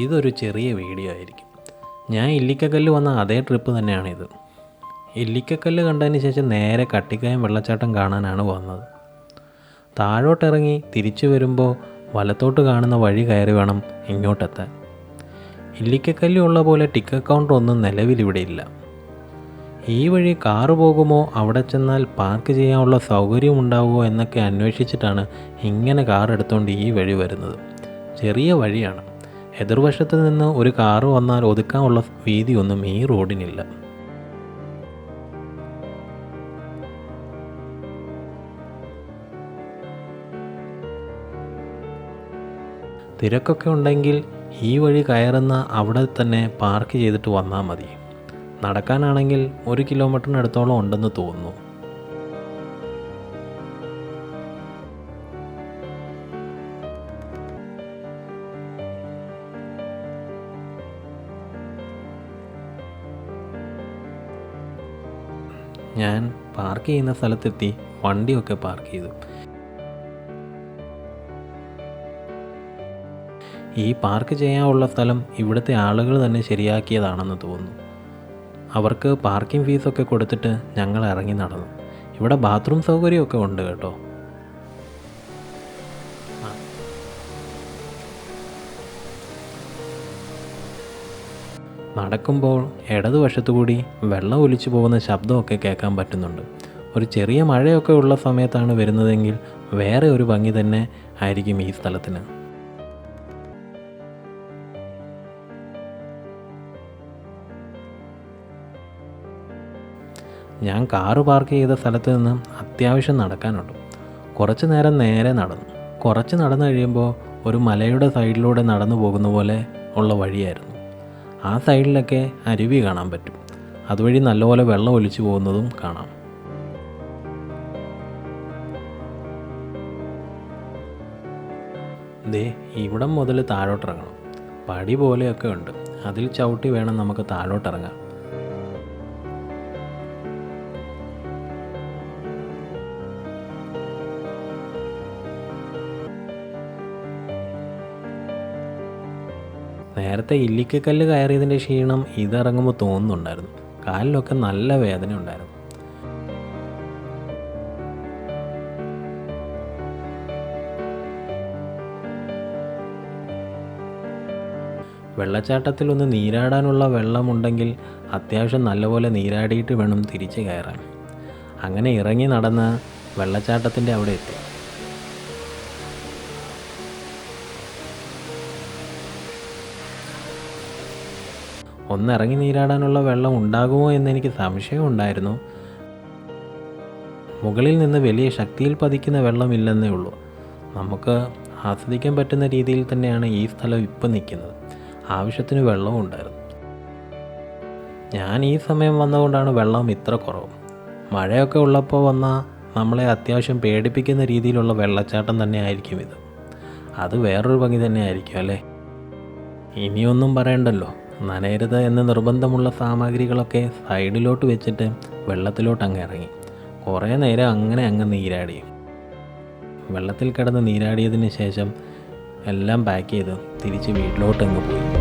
ഇതൊരു ചെറിയ വീഡിയോ ആയിരിക്കും. ഞാൻ ഇല്ലിക്കക്കല്ല് വന്ന അതേ ട്രിപ്പ് തന്നെയാണിത്. ഇല്ലിക്കക്കല്ല് കണ്ടതിന് ശേഷം നേരെ കട്ടിക്കായം വെള്ളച്ചാട്ടം കാണാനാണ് വന്നത്. താഴോട്ടിറങ്ങി തിരിച്ചു വരുമ്പോൾ വലത്തോട്ട് കാണുന്ന വഴി കയറി വേണം ഇങ്ങോട്ടെത്താൻ. ഇല്ലിക്കക്കല്ല് ഉള്ള പോലെ ടിക്കറ്റ് കൗണ്ടർ ഒന്നും നിലവിലിവിടെ ഇല്ല. ഈ വഴി കാറ് പോകുമോ, അവിടെ ചെന്നാൽ പാർക്ക് ചെയ്യാനുള്ള സൗകര്യം ഉണ്ടാവുമോ എന്നൊക്കെ അന്വേഷിച്ചിട്ടാണ് ഇങ്ങനെ കാർ എടുത്തുകൊണ്ട് ഈ വഴി വരുന്നത്. ചെറിയ വഴിയാണ്. എതിർവശത്ത് നിന്ന് ഒരു കാറ് വന്നാൽ ഒതുക്കാനുള്ള വീതിയൊന്നും ഈ റോഡിനില്ല. തിരക്കൊക്കെ ഉണ്ടെങ്കിൽ ഈ വഴി കയറുന്ന അവിടെ തന്നെ പാർക്ക് ചെയ്തിട്ട് വന്നാൽ മതി. നടക്കാനാണെങ്കിൽ 1 കിലോമീറ്ററിനടുത്തോളം ഉണ്ടെന്ന് തോന്നുന്നു. ഞാൻ പാർക്ക് ചെയ്യുന്ന സ്ഥലത്തെത്തി വണ്ടിയൊക്കെ പാർക്ക് ചെയ്തു. ഈ പാർക്ക് ചെയ്യാനുള്ള സ്ഥലം ഇവിടുത്തെ ആളുകൾ തന്നെ ശരിയാക്കിയതാണെന്ന് തോന്നുന്നു. അവർക്ക് പാർക്കിംഗ് ഫീസൊക്കെ കൊടുത്തിട്ട് ഞങ്ങൾ ഇറങ്ങി നടന്നു. ഇവിടെ ബാത്റൂം സൗകര്യമൊക്കെ ഉണ്ട് കേട്ടോ. നടക്കുമ്പോൾ ഇടതുവശത്തുകൂടി വെള്ളം ഒലിച്ചു പോകുന്ന ശബ്ദമൊക്കെ കേൾക്കാൻ പറ്റുന്നുണ്ട്. ഒരു ചെറിയ മഴയൊക്കെ ഉള്ള സമയത്താണ് വരുന്നതെങ്കിൽ വേറെ ഒരു ഭംഗി തന്നെ ആയിരിക്കും ഈ സ്ഥലത്തിന്. ഞാൻ കാറ് പാർക്ക് ചെയ്ത സ്ഥലത്ത് നിന്ന് അത്യാവശ്യം നടക്കാനുണ്ട്. കുറച്ച് നേരം നേരെ നടന്നു. കുറച്ച് നടന്നു കഴിയുമ്പോൾ ഒരു മലയുടെ സൈഡിലൂടെ നടന്നു പോകുന്ന പോലെ ഉള്ള വഴിയായിരുന്നു. ആ സൈഡിലൊക്കെ അരുവി കാണാൻ പറ്റും. അതുവഴി നല്ലപോലെ വെള്ളം ഒലിച്ചു പോകുന്നതും കാണാം. ദേ ഇവിടം മുതൽ താഴോട്ടിറങ്ങണം. പടി പോലെയൊക്കെ ഉണ്ട്. അതിൽ ചവിട്ടി വേണം നമുക്ക് താഴോട്ടിറങ്ങാൻ. നേരത്തെ ഇല്ലിക്കക്കല്ല് കയറിയതിൻ്റെ ക്ഷീണം ഇതിറങ്ങുമ്പോൾ തോന്നുന്നുണ്ടായിരുന്നു. കാലിലൊക്കെ നല്ല വേദന ഉണ്ടായിരുന്നു. വെള്ളച്ചാട്ടത്തിൽ ഒന്ന് നീരാടാനുള്ള വെള്ളമുണ്ടെങ്കിൽ അത്യാവശ്യം നല്ലപോലെ നീരാടിയിട്ട് വേണം തിരിച്ച് കയറാൻ. അങ്ങനെ ഇറങ്ങി നടന്ന് വെള്ളച്ചാട്ടത്തിൻ്റെ അവിടെ എത്തി. ഒന്നിറങ്ങി നീരാടാനുള്ള വെള്ളം ഉണ്ടാകുമോ എന്നെനിക്ക് സംശയമുണ്ടായിരുന്നു. മുകളിൽ നിന്ന് വലിയ ശക്തിയിൽ പതിക്കുന്ന വെള്ളമില്ലെന്നേ ഉള്ളൂ. നമുക്ക് ആസ്വദിക്കാൻ പറ്റുന്ന രീതിയിൽ തന്നെയാണ് ഈ സ്ഥലം ഇപ്പം നിൽക്കുന്നത്. ആവശ്യത്തിന് വെള്ളവും ഉണ്ടായിരുന്നു. ഞാൻ ഈ സമയം വന്നതുകൊണ്ടാണ് വെള്ളം ഇത്ര കുറവ്. മഴയൊക്കെ ഉള്ളപ്പോൾ വന്നാൽ നമ്മളെ അത്യാവശ്യം പേടിപ്പിക്കുന്ന രീതിയിലുള്ള വെള്ളച്ചാട്ടം തന്നെ ആയിരിക്കും ഇത്. അത് വേറൊരു ഭംഗി തന്നെ ആയിരിക്കും അല്ലേ. ഇനിയൊന്നും പറയണ്ടല്ലോ. നനയരുത് എന്ന് നിർബന്ധമുള്ള സാമഗ്രികളൊക്കെ സൈഡിലോട്ട് വെച്ചിട്ട് വെള്ളത്തിലോട്ട് അങ്ങ് ഇറങ്ങി. കുറേ നേരം അങ്ങ് നീരാടി. വെള്ളത്തിൽ കിടന്ന് നീരാടിയതിന് ശേഷം എല്ലാം പാക്ക് ചെയ്ത് തിരിച്ച് വീട്ടിലോട്ടങ്ങ് പോയി.